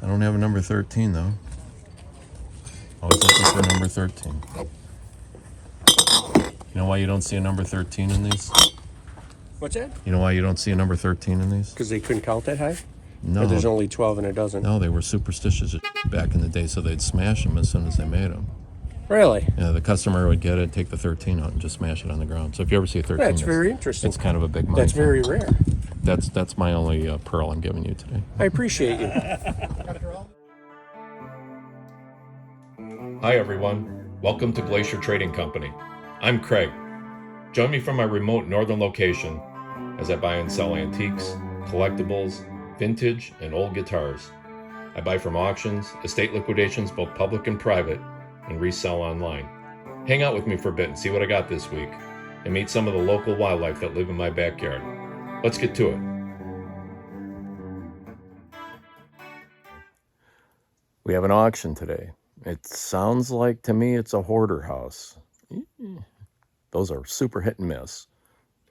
I don't have a number 13 though. Always looking for number 13. You know why you don't see a number 13 in these? What's that? You know why you don't see a number 13 in these? Because they couldn't count that high? No. Or there's only 12 in a dozen? No, they were superstitious back in the day, so they'd smash them as soon as they made them. Really? Yeah, the customer would get it, take the 13 out, and just smash it on the ground. So if you ever see a 13, That's very interesting. It's kind of a big money. That's very rare. That's my only pearl I'm giving you today. I appreciate you. Hi everyone, welcome to Glacier Trading Company. I'm Craig. Join me from my remote northern location as I buy and sell antiques, collectibles, vintage, and old guitars. I buy from auctions, estate liquidations, both public and private, and resell online. Hang out with me for a bit and see what I got this week, and meet some of the local wildlife that live in my backyard. Let's get to it. We have an auction today. It sounds like to me it's a hoarder house. Those are super hit and miss.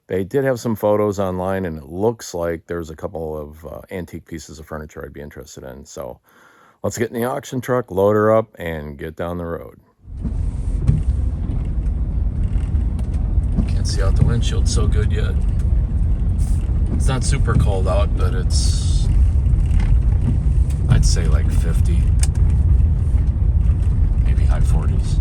They did have some photos online, and it looks like there's a couple of antique pieces of furniture I'd be interested in. So let's get in the auction truck, load her up, and get down the road. Can't see out the windshield so good yet. It's not super cold out, but it's, I'd say like 50, maybe high 40s.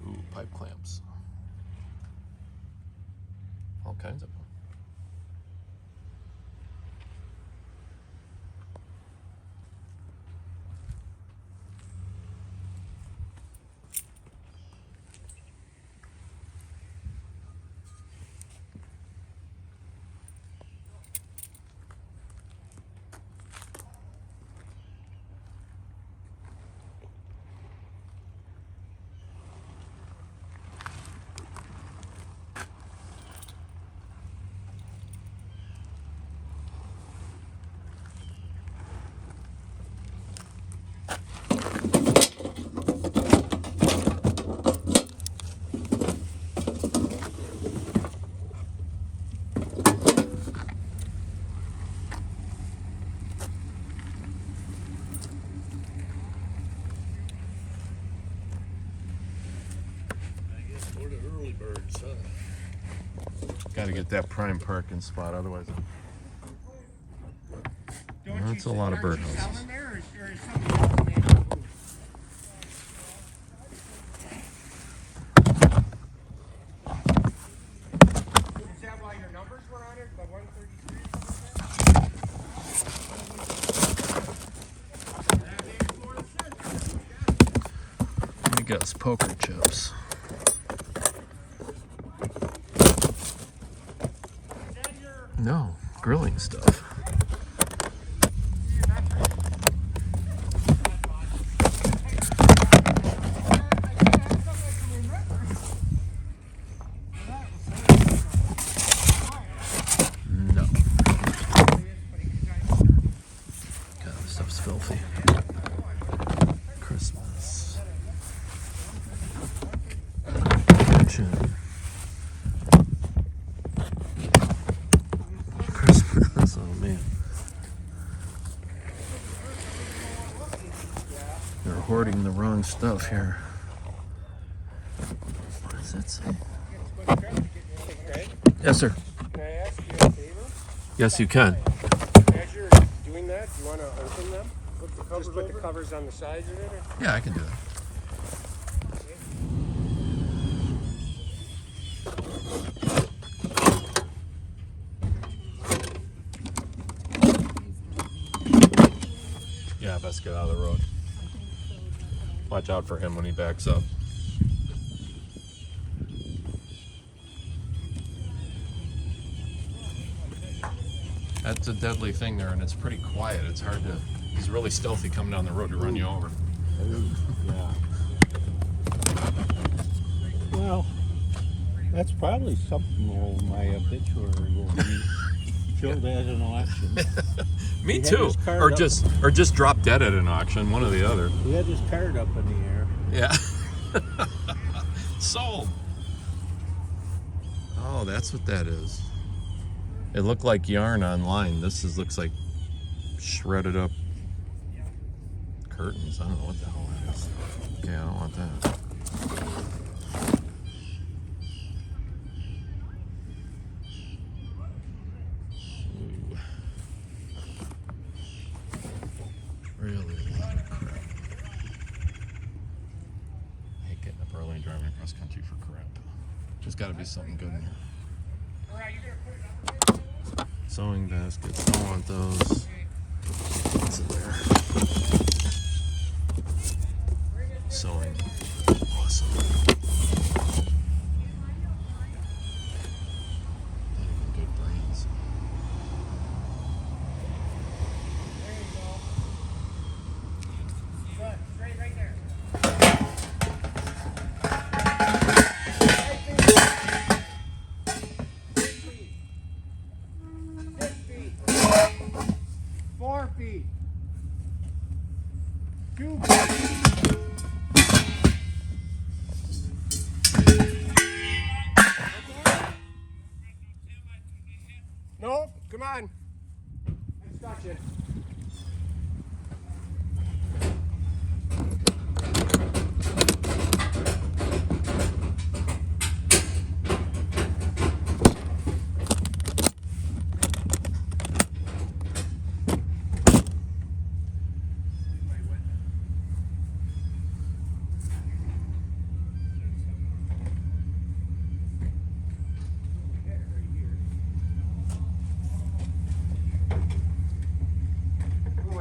Ooh, pipe clamps. All kinds of them. Got to get that prime parking spot, otherwise that's a lot of birdhouses. Is that why your numbers were on it? The 133? I guess poker chips. No, grilling stuff. No. God, this stuff's filthy. Christmas. Kitchen. Christmas, oh man. They're hoarding the wrong stuff here. What does that say? Yes, sir. Can I ask you a favor? Yes, you can. As you're doing that, do you want to open them? Just put the covers on the sides of it? Or? Yeah, I can do that. Yeah, best get out of the road. Watch out for him when he backs up. That's a deadly thing there, and it's pretty quiet. It's hard to... He's really stealthy coming down the road to run you over. Yeah. Well, that's probably something my obituary will be. killed at an auction. Me He had too. his card Or up. just drop dead at an auction, one or the other. He had his card up in the air. Yeah. Sold. Oh, that's what that is. It looked like yarn online. Looks like shredded up curtains. I don't know what the hell that is. Okay, I don't want that. Ooh. Really a lot of crap. I hate getting up early and driving across country for crap. There's got to be something good in here. Sewing baskets, don't want those. What's in there? Sewing. Awesome. Not even good brands. There you go. Good. Straight right there. Feet. 2 feet. No, come on. I got you.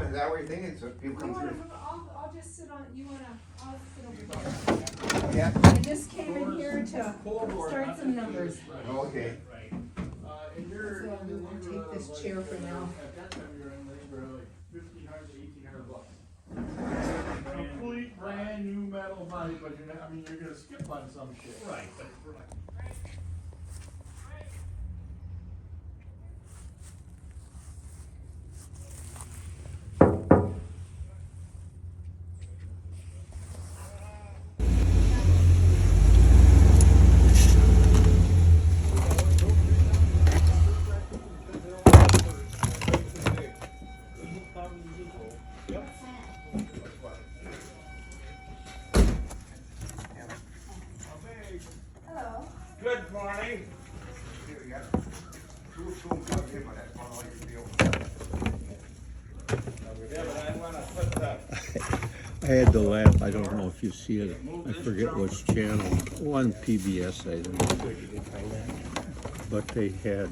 Is that what you're thinking? So people come through. I'll just sit on, I'll sit over here. Yeah. I just came in here to start some numbers. Oh, okay. So I'll take this chair for now. Complete brand new metal body, but you're not, I mean, you're gonna skip on some shit. Right. Hello. Good morning. I had to laugh. I don't know if you see it. I forget which channel. On PBS, I think. But they had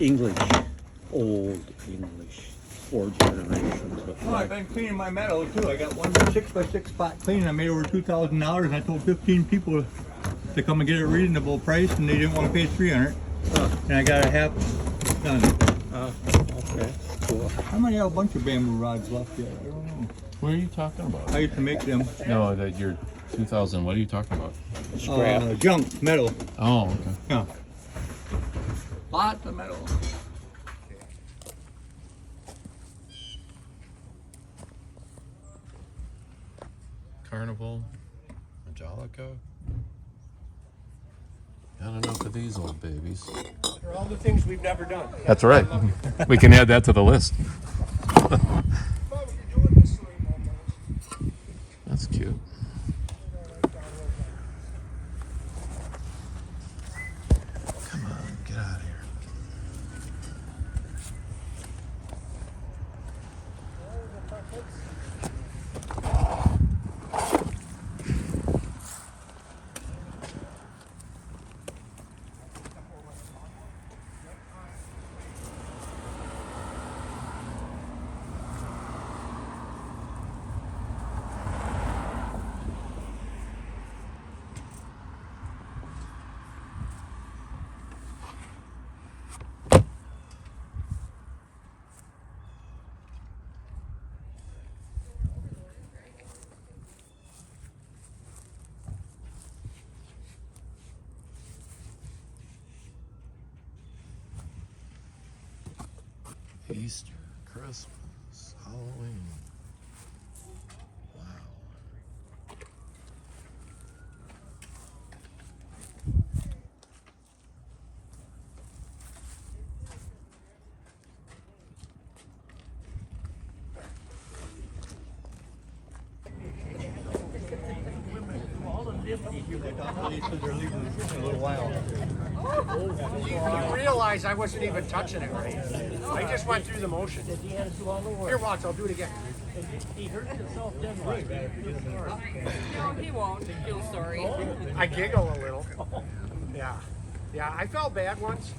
English, old English, 4 generations of Oh, I've been cleaning my metal too. I got one 6x6 spot cleaning. I made over $2,000, and I told 15 people to come and get it at a reasonable price, and they didn't want to pay $300. And I got a half done. Okay, cool. I might have a bunch of bamboo rods left yet. I don't know. What are you talking about? I used to make them. No, that you're 2000. What are you talking about? Scrap. Junk metal. Oh, okay. Yeah. Lots of metal. Carnival, Majolica. Not enough of these old babies. They're all the things we've never done. That's right. We can add that to the list. But you're doing this way almost. That's cute. Come on, get out of here. Easter, Christmas, Halloween. Wow. You realize I wasn't even touching it right. I just went through the motion. Here, watch, I'll do it again. No, he won't. Feel sorry. I giggle a little. Yeah. Yeah, I felt bad once.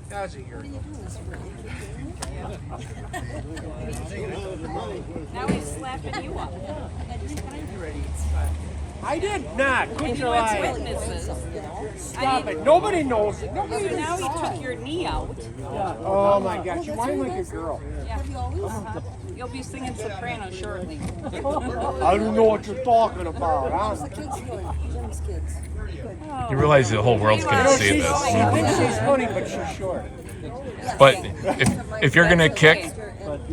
That was a year ago. Now he's slapping you up. I did not. And Couldn't you have lie. witnesses. Stop it. Nobody knows it. Nobody So now even he saw took it. your knee out. Oh my gosh, you whine like a girl. Yeah. You'll be singing soprano shortly. I don't know what you're talking about, huh? You realize the whole world's going to see She this. thinks she's funny, but she's short. But if you're going to kick,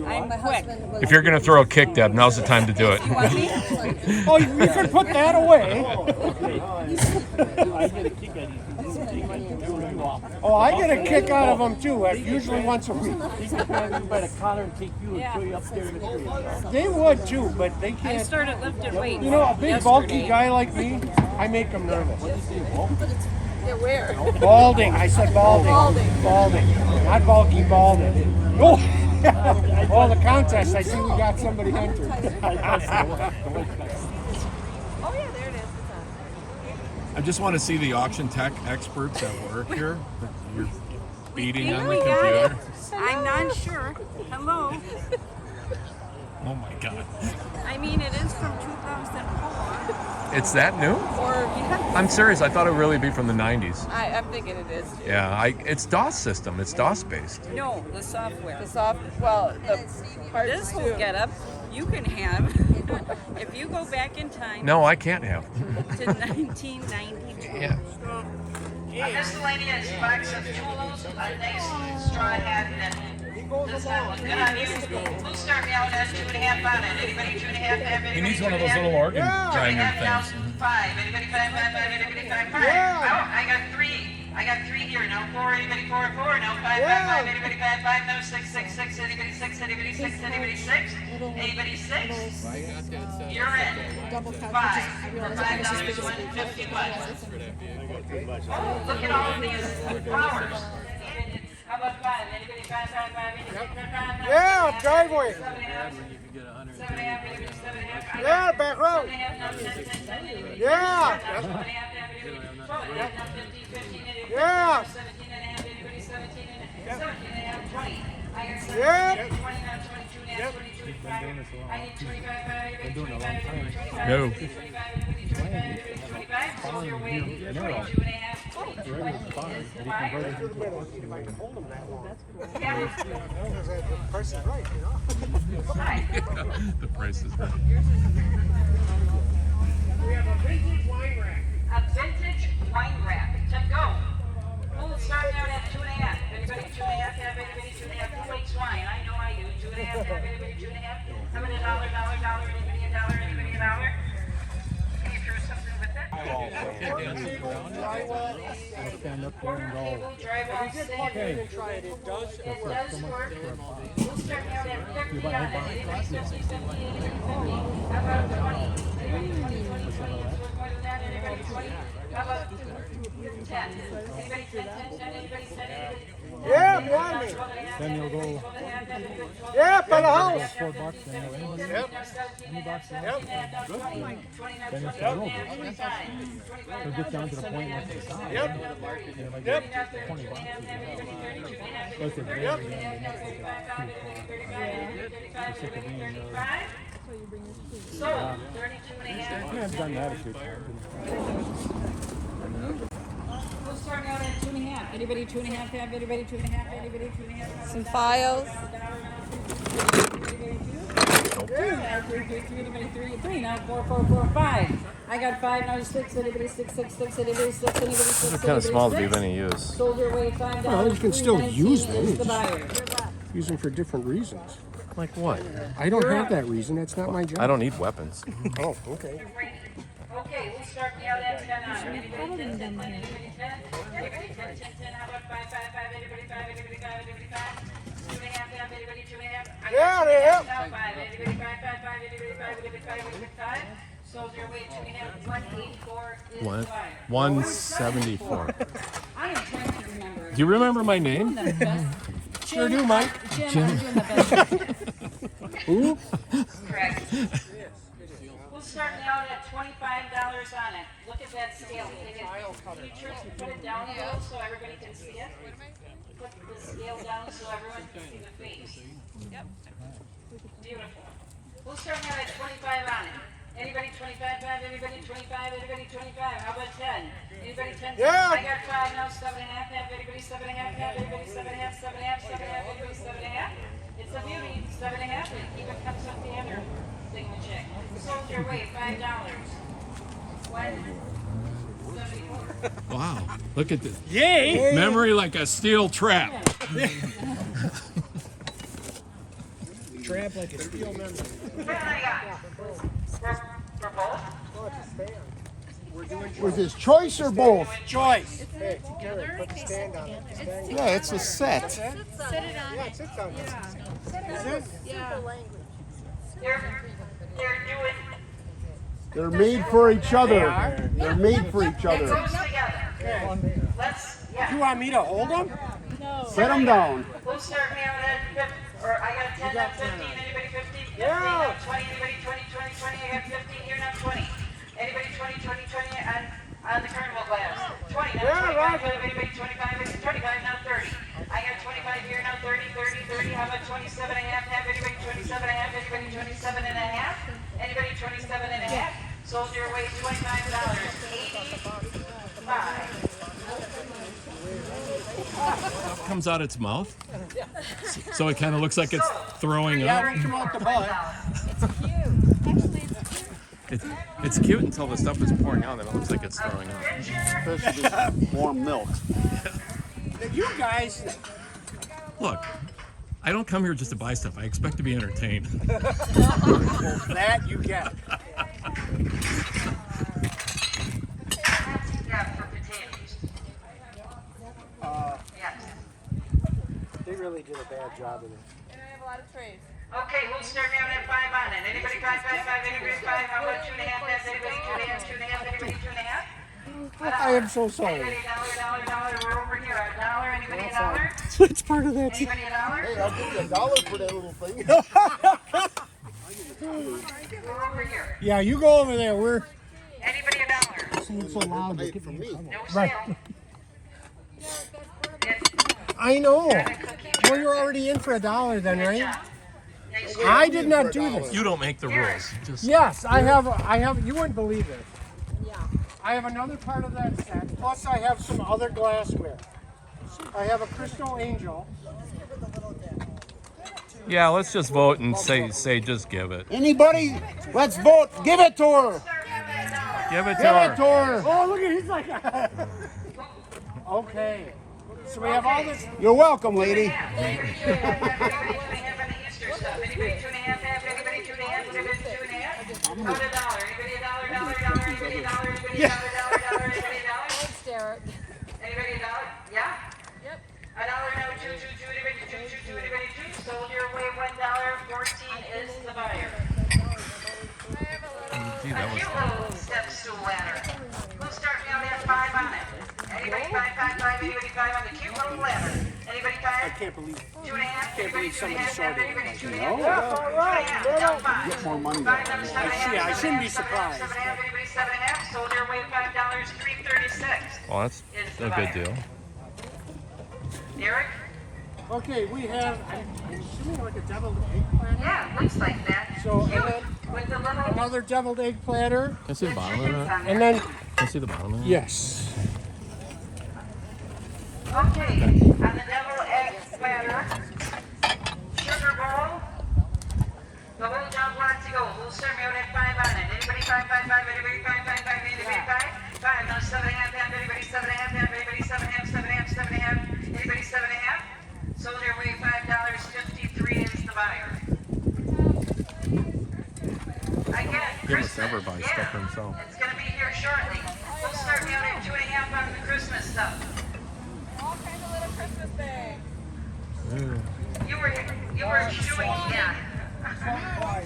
I'm quick. if you're going to throw a kick, Deb, now's the time to do it. You want me? Oh, you can put that away. Oh, I get a kick out of them too, usually once a week. Yeah. They would too, but they I can't. started lifting weights. You know, a big bulky yesterday. guy like me, I make them nervous. Yeah, where? Balding, I said balding. Balding. Not bulky, balding. Oh, oh, the contest, I see we got somebody entered. Oh yeah, there it is. I just want to see the auction tech experts at work here. You're beating on the We got computer. it. I'm not sure. Hello. Oh my God. I mean, it is from 2004. It's that new? Or yeah. I'm serious. I thought it would really be from the 90s. I'm thinking it is. Yeah, it's DOS system. It's DOS based. No, the software. The soft, well, the parts This whole too. getup you can have if you go back in time No, I can't have. to 1992. Yeah. Miscellaneous box of tools, a nice straw hat that does not look good on you. We'll start me out at 2.5 on it. Anybody 2.5? He needs one of those little organ grinder things. 5. Anybody 5? Anybody 5? Yeah. Oh, I got 3. I got 3 here. No 4. Anybody 4? No 5. Anybody 5? No 6. Anybody 6? Anybody 6? Anybody 6? Anybody 6? You're in. 5 for $5 151. Oh, look at all of these flowers. How about 5? Anybody 5? Anybody 5? Yeah, driveway. 7.5. Anybody 7.5? Yeah, back row. 7.5. Yeah. Yeah. 20. Yeah. No. Price is right, you know. The price is right. We have a vintage wine rack. A vintage wine rack to go. We'll start out at 2.5. Anybody 2.5? Have anybody 2.5? Who likes wine? I know I do. 2.5. Have anybody 2.5? How many $1? Anybody $1? Anybody $1? Can you throw something with that? Table, drywall, sand. Try it. It does. It does work. We'll start out at 50 on it. Anybody 50, 50, anybody 50? How about 20? Anybody 20, 20? More than that? Anybody 20? How about 10? Anybody 10, 10, 10? Anybody 10? Anybody? Yeah, behind me. Then you'll go Yeah, by the house. $4 and you'll end Yep. Yep. then it's all over. It'll get down to the point where it's not. Yep. Like Yep. $20. Let's say very young, they make like a 2 sick of being So, 32.5. I've done that a few times. We'll start out at 2.5. Anybody 2.5 have? Anybody 2.5? Anybody 2.5? Some files. Three. Now 4, 5. I got 5. Now 6. Anybody 6? Anybody 6? Anybody 6? They're kind of small to be of any use. Sold your way $5. Well, you can still use them. Who's the buyer? use them for different reasons. Like what? I don't have that reason. That's not my job. I don't need weapons. Oh, okay. Okay, we'll start now. That's 10 on. Anybody 10, 10, 10, anybody 10? Anybody 10, 10, 10, how about 5, 5, 5, anybody 5, anybody 5, anybody 5? 2.5, anybody 2.5? Yeah, yeah. Now 5, anybody 5, 5, 5, anybody 5, anybody 5, anybody 5? Soldier weight 2.5, 184 is What? fire. 174. I am trying to remember. Do you remember my name? The best. Sure do, Mike. Jim, I'm doing the best. Who? Correct. We'll start now at $25 on it. Look at that scale. Can you put it down a little so everybody can see it? Put the scale down so everyone can see the face. Yep. Beautiful. We'll start now at 25 on it. Anybody 25, 5, anybody 25, anybody 25. How about 10? Anybody 10? Yeah. I got 5 now, 7.5, half, anybody 7.5, half, anybody 7.5, 7.5, 7.5, anybody 7.5. It's a beauty, 7.5, and keep it comes up the other thing to check. Soldier weight, $5. 174. Wow. Look at this. Yay! Memory like a steel trap. Trap like a steel member. What do I got? For both? Was his choice or both? Choice. Hey, together. Put the stand on it. Yeah, it's a set. Sit it on Yeah, it. it sits on it. Is it? Yeah. They're doing, They're made for each other. They're made for each it other. goes together. Let's, You want me to hold them? Set them down. we'll start me out at 50, or I got 10, now 15, anybody 15? 15, Yeah. now 20, anybody 20, 20, 20, I got 15 here, now 20. Anybody 20, 20, 20 on the carnival glass? 20, now Yeah, 25, anybody 25, 25, now 30. I got 25 here, now 30, 30, 30, how about 27 and a half, anybody 27 and a half, anybody 27 and a half? Anybody 27 and a half? Soldier weight $25, 85. Comes out its mouth. So it kind of looks like it's throwing up. Come out the butt. It's cute until the stuff is pouring out and it looks like it's throwing up. Especially this warm milk. You guys. Look, I don't come here just to buy stuff. I expect to be entertained. That you get. Yeah, for potatoes. Yes. They really did a bad job of it. And I have a lot of trays. Okay, we'll start now at 5 on it. Anybody 5, 5, 5, anybody 5? How about 2.5? Anybody 2.5, 2.5, anybody 2.5? I am so sorry. Anybody $1, we're over here. $1, anybody $1? It's part of that. Anybody $1? I'll give you $1 for that little thing. We're over here. Yeah, you go over there. We're Anybody $1? it's so loud. Buy it for me. No Right. sale. I know. Well, you're already in for $1 then, right? Nice I did not do this. You don't make the rules. Just Yes, I have. You wouldn't believe it. Yeah. I have another part of that set. Plus, I have some other glassware. I have a crystal angel. yeah, let's just vote and say just give it. Anybody? Let's vote. Give it to her. Give it to Give it to her. her. Oh, look at he's like. Okay. So we have all this. You're welcome, lady. Anybody 2.5 on the Easter stuff? Anybody 2.5? Anybody 2.5? Anybody 2.5? How about $1? Anybody $1? Anybody $1? Anybody $1? Anybody $1? Thanks, Derek. Anybody $1? Yeah? Yep. $1 now, 2, 2, 2, anybody 2, 2, 2, anybody 2. Soldier weight $1, 14 is the buyer. I have a little. Gee, that A was cute little step stool ladder. We'll start now at 5 on it. Anybody 5, 5, 5, anybody 5 on the cute little ladder? Anybody 5? I can't believe. 2.5, Can't believe somebody shorted it. anybody 2.5, No. 2.5, now 5. Get more money. 5 now, 7.5, I shouldn't be 7.5, surprised. 7.5, anybody 7.5, soldier weight $5, 336 well, that's is a the good buyer. deal. Eric? Okay, we have. I'm assuming like a deviled egg platter. Yeah, looks like that. So, and Cute. then With the little another deviled egg platter, Can I see the bottom of chickens that? on there. and then Can I see the bottom of that? yes. Okay, on the devil egg platter, sugar bowl, the whole job wants to go. We'll serve you at 5 on it. Anybody 5, 5, 5, anybody 5, 5, 5, anybody 5? 5, now 7.5, anybody 7.5, anybody 7.5, 7.5, 7.5, anybody 7.5? Soldier weight $5, never buy stuff for himself. It's gonna be here shortly. We'll start me out at 2.5 on the Christmas stuff. All kinds of little Christmas bags. You were chewing, yeah.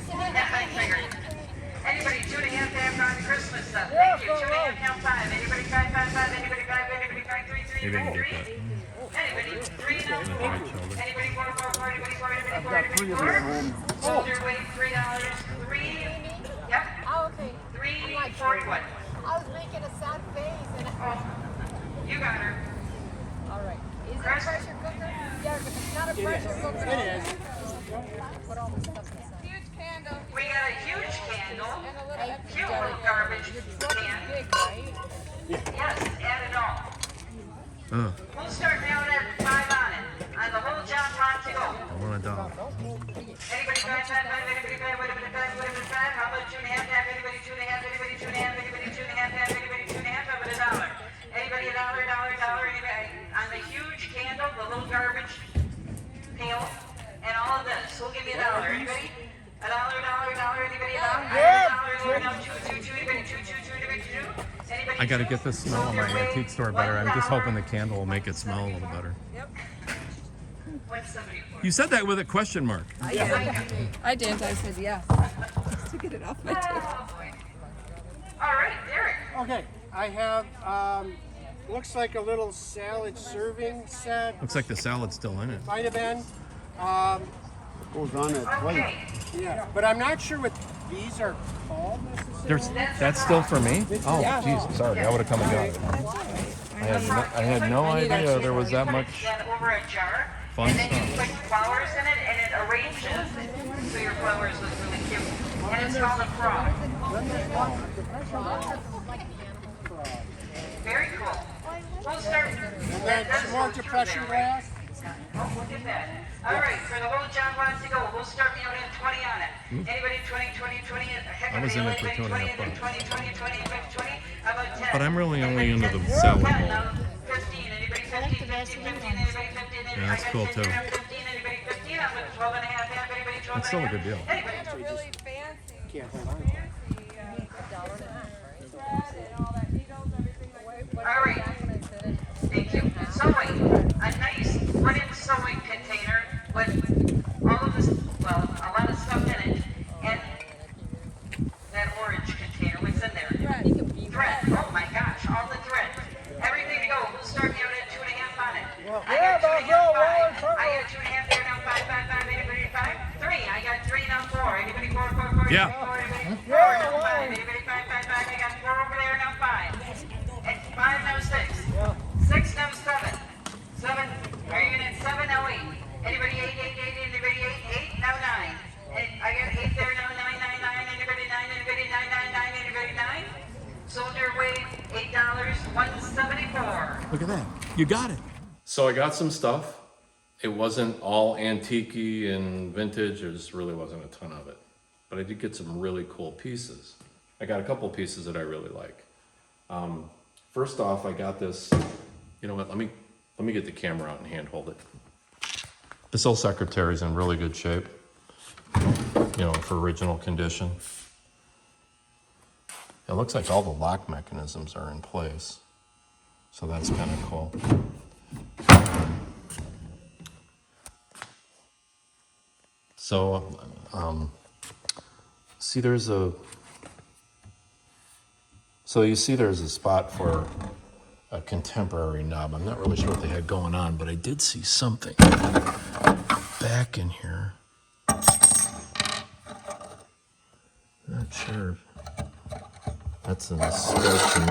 Yeah, I figured. Anybody 2.5 on the Christmas stuff? Thank you. 2.5 now 5. Anybody 5, 5, 5. Anybody 5, anybody 5, 3, 3, Maybe I can 3, get 3. that. Anybody 3 now 4. Anybody 4, 4, 4. Anybody 4, anybody 4, got three anybody of 4. them at home. Soldier weight $3. 3. Yep. Oh, okay. 3.41. I was making a sad face and Oh, you got her. all right. Is it a Chris? pressure cooker? Yeah, but it's not a pressure cooker. It is. Put all the stuff inside. Huge candle. We got a huge candle. And a little extra Cute little garbage can. Big, right? Yes, add it all. We'll start down at 5 on it. On the whole John lot to go. I want a dog. Anybody 5, 5, 5, anybody 5, anybody 5, anybody 5. How about 2.5, half, anybody 2.5, anybody 2.5, anybody 2.5, half, anybody 2.5, how about $1? Anybody $1, anybody on the huge candle, the little garbage pail, and all of this. Who'll give me $1? Anybody? $1, anybody $1? $1, 2, 2, 2, anybody 2, 2, 2, anybody 2? Anybody I gotta 2? get the smell of my antique store better. I'm just hoping the candle will make it smell a little better. What's somebody for? You said that with a question mark. I did. I said yes. Just to get it off my table. Oh, boy. All right, Derek. Okay, I have, looks like a little salad serving set. Looks like the salad's still in it. Might have been. Goes on that plate. Okay. Yeah, but I'm not sure what these are called necessarily. That's still for me? Oh, jeez, sorry, I would have come and got it. I had no idea there was that much That over a jar, fun and then you stuff. put flowers in it, and it arranges it. So your flowers look really cute. And it's called a frog. Very cool. We'll start. And then some more depression glass. Oh, look at that. All right, for the whole John wants to go, we'll start me out at 20 on it. Anybody 20, 20, 20, heck I was of a in deal, it for anybody 2.5 bucks. 20, 20, 20, 20, 20, how about 10? But I'm really only into the Anybody salad 10, bowl. now 15, anybody 15, 15, 15, anybody 15, Yeah, that's cool, too. 15, anybody 15, I'm at 12 and a half, anybody 12 That's still a and a good deal. half. Anybody, A really fancy, Can't hold on. thread and all that needles, everything like that. all right, thank you. Sewing, a nice wooden sewing container with all of this, well, a lot of stuff in it, and that orange container, what's in there? Thread, oh my gosh, all the thread. Everything to go, we'll start me out at 2.5 on it. I got 2.5, 5. I got 2.5 there, now 5, 5, 5, anybody 5? 3, I got 3, now 4. Anybody 4, 4, 4, Yeah. anybody 4, now 5. Anybody 5, 5, 5, I got 4 over there, now 5. And 5, now 6. 6, now 7. 7, are you gonna 7, now 8. Anybody 8, 8, 8, anybody 8, 8, now 9. And I got 8 there, now 9, 9, 9, anybody 9, anybody 9, 9, 9, anybody 9. Soldier weight, $8, 174. Look at that. You got it. So I got some stuff. It wasn't all antique and vintage. There just really wasn't a ton of it. But I did get some really cool pieces. I got a couple pieces that I really like. First off, I got this. You know what? Let me get the camera out and handhold it. This old secretary's in really good shape. You know, for original condition. It looks like all the lock mechanisms are in place. So that's kind of cool. So, see there's a, so you see there's a spot for a contemporary knob. I'm not really sure what they had going on, but I did see something back in here. Not sure if that's an inspection.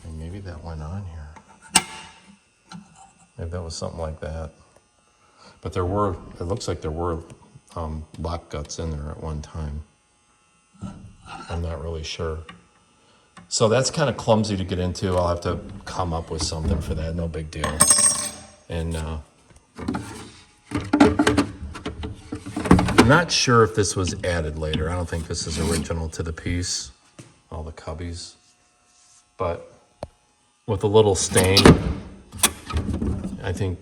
And maybe that went on here. Maybe that was something like that. But there were, it looks like there were lock guts in there at one time. I'm not really sure. So that's kind of clumsy to get into. I'll have to come up with something for that, no big deal. And I'm not sure if this was added later. I don't think this is original to the piece, all the cubbies. But with a little stain, I think,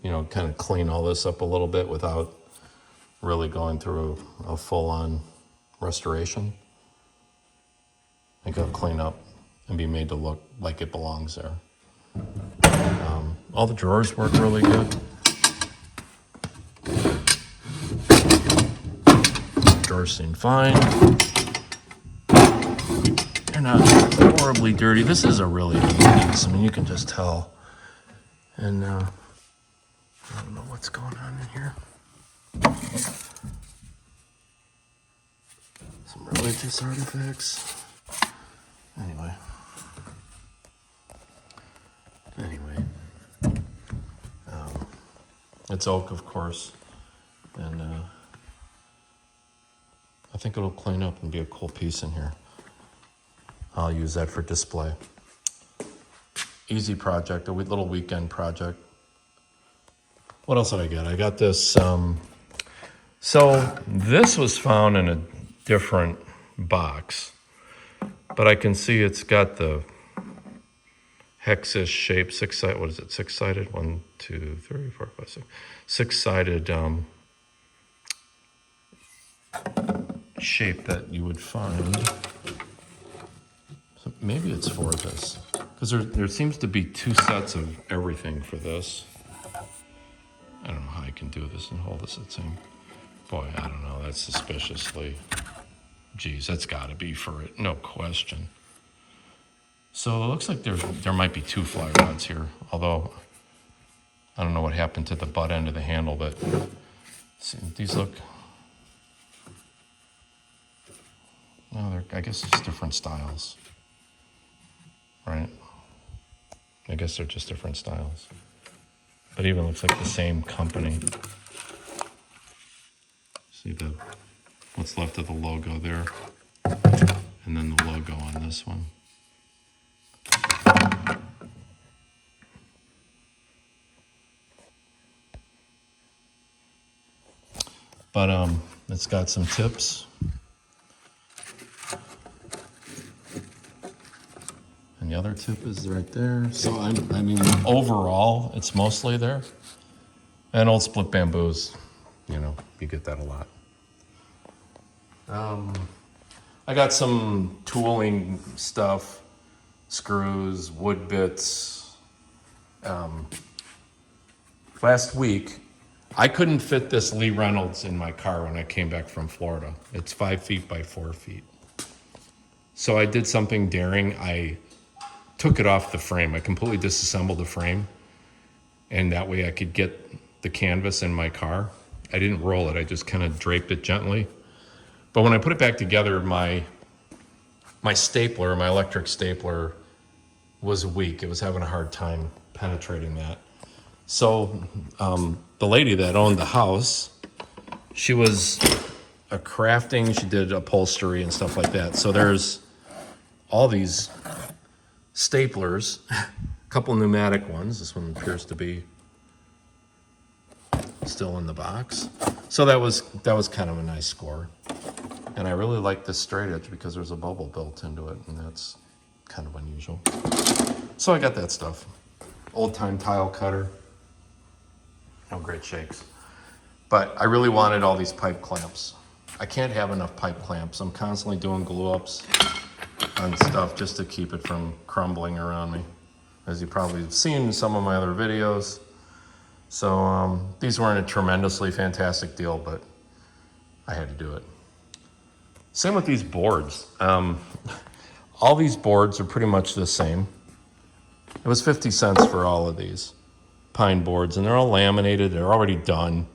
you know, kind of clean all this up a little bit without really going through a full-on restoration. I think it'll clean up and be made to look like it belongs there. All the drawers work really good. Drawers seem fine. They're not horribly dirty. This is a really good piece. I mean, you can just tell. And I don't know what's going on in here. Some religious artifacts. Anyway. It's oak, of course, and I think it'll clean up and be a cool piece in here. I'll use that for display. Easy project, a little weekend project. What else did I get? I got this, so this was found in a different box, but I can see it's got the hexis shape, six-sided, what is it, six-sided? 1, 2, 3, 4, 5, 6. Six-sided shape that you would find. So maybe it's for this. Because there seems to be 2 sets of everything for this. I don't know how I can do this and hold this at the same. Boy, I don't know, that's suspiciously, geez, that's gotta be for it, no question. So it looks like there might be 2 fly rods here, although I don't know what happened to the butt end of the handle, but see, these look, no, I guess it's different styles, right? I guess they're just different styles, but even looks like the same company. See what's left of the logo there, and then the logo on this one. But it's got some tips. And the other tip is right there. So I mean, overall, it's mostly there. And old split bamboos, you know, you get that a lot. I got some tooling stuff, screws, wood bits. Last week, I couldn't fit this Lee Reynolds in my car when I came back from Florida. It's 5 feet by 4 feet. So I did something daring. I took it off the frame. I completely disassembled the frame. And that way I could get the canvas in my car. I didn't roll it. I just kind of draped it gently. But when I put it back together, my stapler, my electric stapler, was weak. It was having a hard time penetrating that. So the lady that owned the house, she was a crafting, she did upholstery and stuff like that. So there's all these staplers, a couple pneumatic ones. This one appears to be still in the box. So that was kind of a nice score. And I really like this straight edge because there's a bubble built into it, and that's kind of unusual. So I got that stuff. Old-time tile cutter. No great shakes. But I really wanted all these pipe clamps. I can't have enough pipe clamps. I'm constantly doing glue ups on stuff just to keep it from crumbling around me, as you probably have seen in some of my other videos. So these weren't a tremendously fantastic deal, but I had to do it. Same with these boards. All these boards are pretty much the same. It was 50 cents for all of these pine boards, and they're all laminated. They're already done.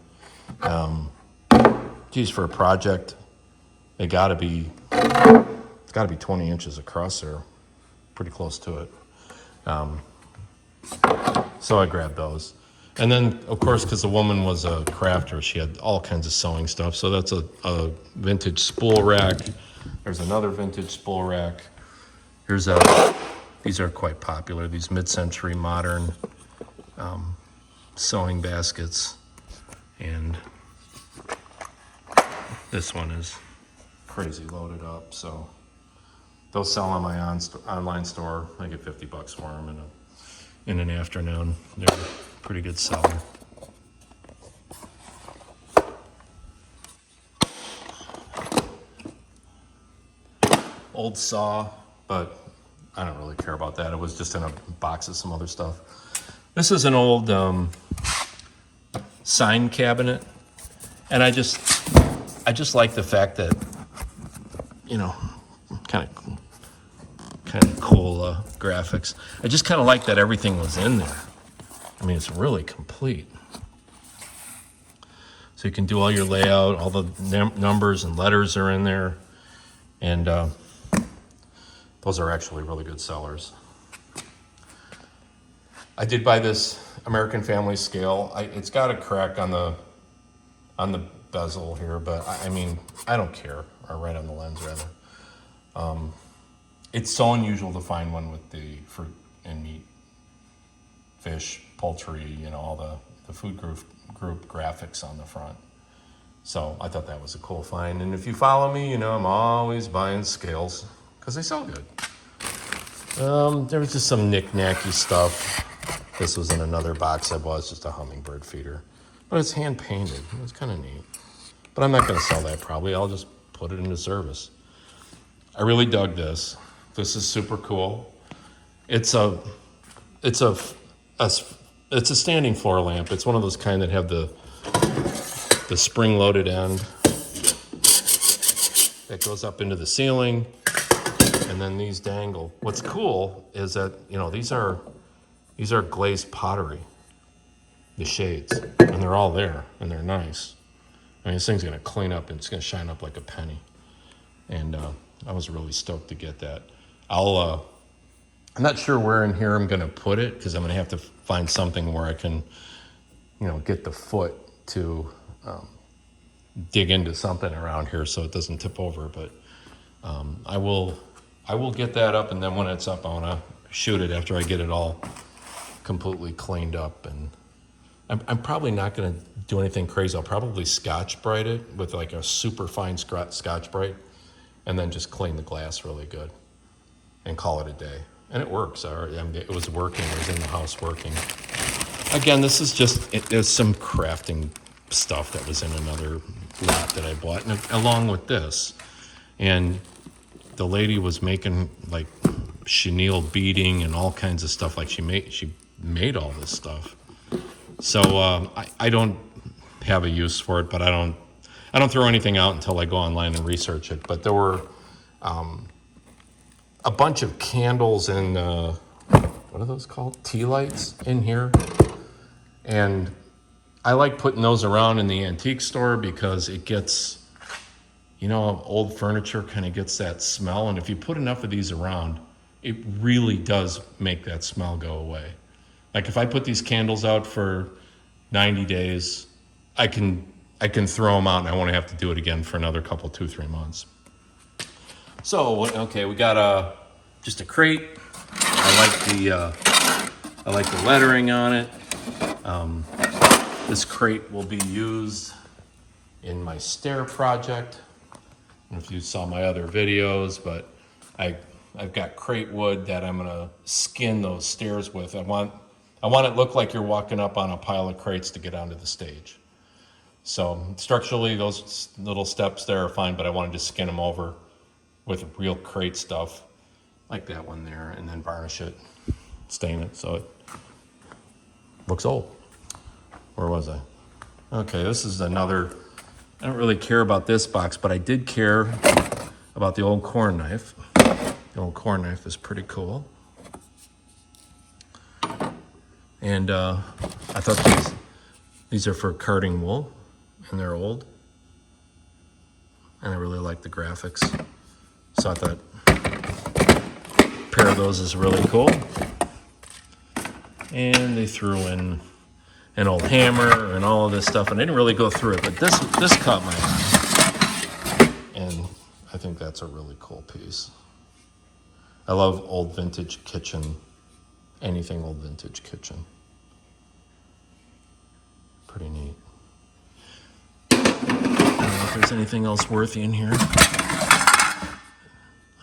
Geez, for a project, it's got to be 20 inches across there, pretty close to it. So I grabbed those. And then, of course, because the woman was a crafter, she had all kinds of sewing stuff. So that's a vintage spool rack. There's another vintage spool rack. These are quite popular, these mid-century modern sewing baskets. And this one is crazy loaded up. So they'll sell on my online store. I get $50 for them in an afternoon. They're a pretty good seller. old saw, but I don't really care about that. It was just in a box of some other stuff. This is an old sign cabinet, and I just like the fact that, you know, kind of cool graphics. I just kind of like that everything was in there. I mean, it's really complete. So you can do all your layout, all the numbers and letters are in there, and those are actually really good sellers. I did buy this American Family scale. It's got a crack on the bezel here, but I mean, I don't care, or right on the lens rather. It's so unusual to find one with the fruit and meat, fish, poultry, you know, all the food group graphics on the front. So I thought that was a cool find. And if you follow me, you know I'm always buying scales because they sell good. There was just some knick-knacky stuff. This was in another box I bought. It's just a hummingbird feeder. But it's hand-painted. It's kind of neat. But I'm not going to sell that probably. I'll just put it into service. I really dug this. This is super cool. It's a standing floor lamp. It's one of those kind that have the spring-loaded end that goes up into the ceiling, and then these dangle. What's cool is that, you know, these are glazed pottery, the shades, and they're all there, and they're nice. I mean, this thing's gonna clean up and it's gonna shine up like a penny. And I was really stoked to get that. I'm not sure where in here I'm gonna put it because I'm gonna have to find something where I can, you know, get the foot to dig into something around here so it doesn't tip over. But I will get that up, and then when it's up, I want to shoot it after I get it all completely cleaned up. And I'm probably not going to do anything crazy. I'll probably Scotch-Brite it with like a super fine Scotch-Brite, and then just clean the glass really good and call it a day. And it works. I mean, it was working. It was in the house working. Again, this is just, there's some crafting stuff that was in another lot that I bought, and along with this. And the lady was making like chenille beading and all kinds of stuff. Like she made all this stuff. So I don't have a use for it, but I don't throw anything out until I go online and research it. But there were a bunch of candles and what are those called? Tea lights in here. And I like putting those around in the antique store because it gets, you know, old furniture kind of gets that smell. And if you put enough of these around, it really does make that smell go away. Like if I put these candles out for 90 days, I can throw them out and I won't have to do it again for another couple, 2-3 months. So, okay, we got just a crate. I like the lettering on it. This crate will be used in my stair project. I don't know if you saw my other videos, but I've got crate wood that I'm gonna skin those stairs with. I want it look like you're walking up on a pile of crates to get onto the stage. So structurally, those little steps there are fine, but I wanted to skin them over with real crate stuff, like that one there, and then varnish it, stain it so it looks old. Where was I? Okay, this is another, I don't really care about this box, but I did care about the old corn knife. The old corn knife is pretty cool. And I thought these are for carding wool, and they're old. And I really like the graphics. So I thought a pair of those is really cool. And they threw in an old hammer and all of this stuff, and I didn't really go through it, but this caught my eye. And I think that's a really cool piece. I love old vintage kitchen, anything old vintage kitchen. Pretty neat. I don't know if there's anything else worthy in here.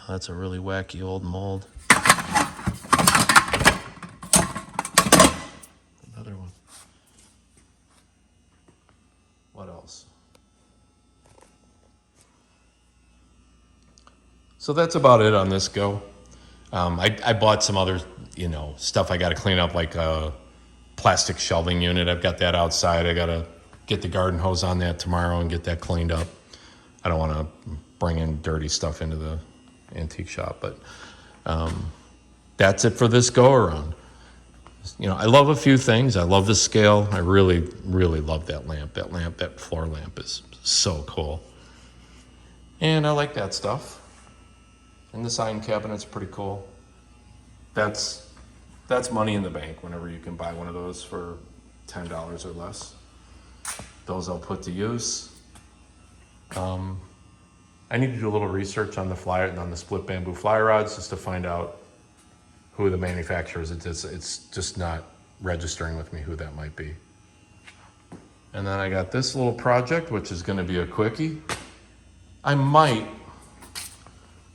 Oh, that's a really wacky old mold. Another one. What else? So that's about it on this go. I bought some other, stuff I got to clean up, like a plastic shelving unit. I've got that outside. I got to get the garden hose on that tomorrow and get that cleaned up. I don't want to bring in dirty stuff into the antique shop, but that's it for this go around. I love a few things. I love the scale. I really, really love that lamp. That floor lamp is so cool. And I like that stuff. And the sign cabinet's pretty cool. That's money in the bank whenever you can buy one of those for $10 or less. Those I'll put to use. I need to do a little research on the split bamboo fly rods just to find out who the manufacturer is. It's just not registering with me who that might be. And then I got this little project, which is going to be a quickie. I might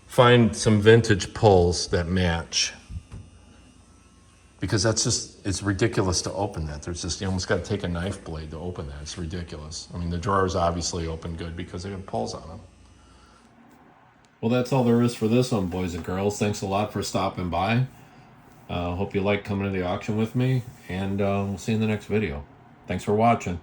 find some vintage pulls that match, because it's ridiculous to open that. You almost got to take a knife blade to open that. It's ridiculous. I mean, the drawers obviously open good because they have pulls on them. Well, that's all there is for this one, boys and girls. Thanks a lot for stopping by. Hope you like coming to the auction with me, and we'll see you in the next video. Thanks for watching.